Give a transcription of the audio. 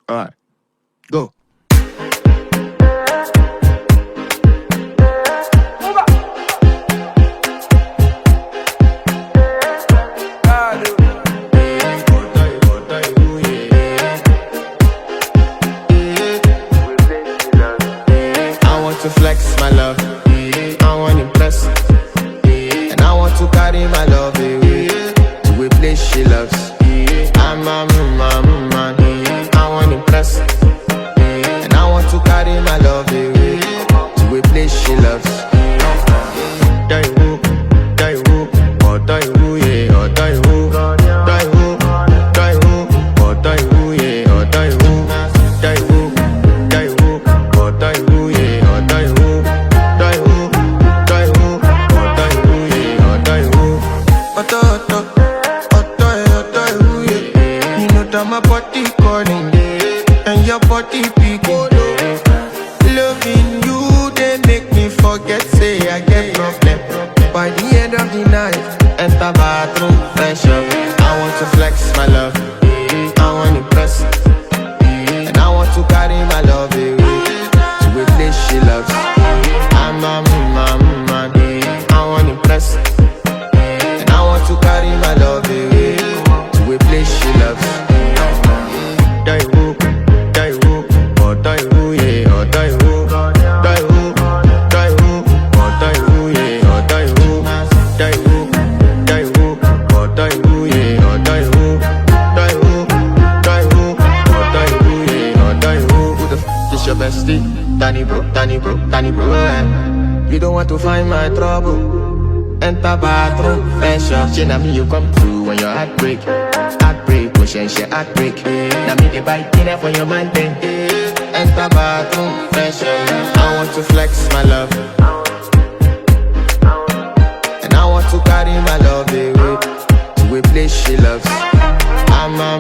Alright, go. To flex my love, I want impress, and I want to carry my love away to a place she loves. I'm a man, I want impress, and I want to carry my love away to a place she loves. Die who, or die who, yeah, or die who, die who, or die who, yeah, or die who, die who, or die who, yeah. My body calling, and your body picking. Loving you, they make me forget, say I get problem. By the end of the night, enter bathroom, fresh up. I want to flex my love, I want to impress, and I want to carry my love away to a place she loves. I'm a man, I want to impress, and I want to carry my love away to a place she loves. Die who, or die who, yeah, or die who, die who, or die who, yeah, or die who, die who, or die who, yeah, or die who, or die who, yeah, or die who. Who the f is your bestie? Danny bro, eh? You don't want to find my trouble. Enter bathroom, fresh up. She me you come through when your heart break. Push and shit heartbreak. Now me they buy dinner for your man thing. Enter bathroom, fresh up. I want to flex my love, and I want to carry my love away to a place she loves. I'm a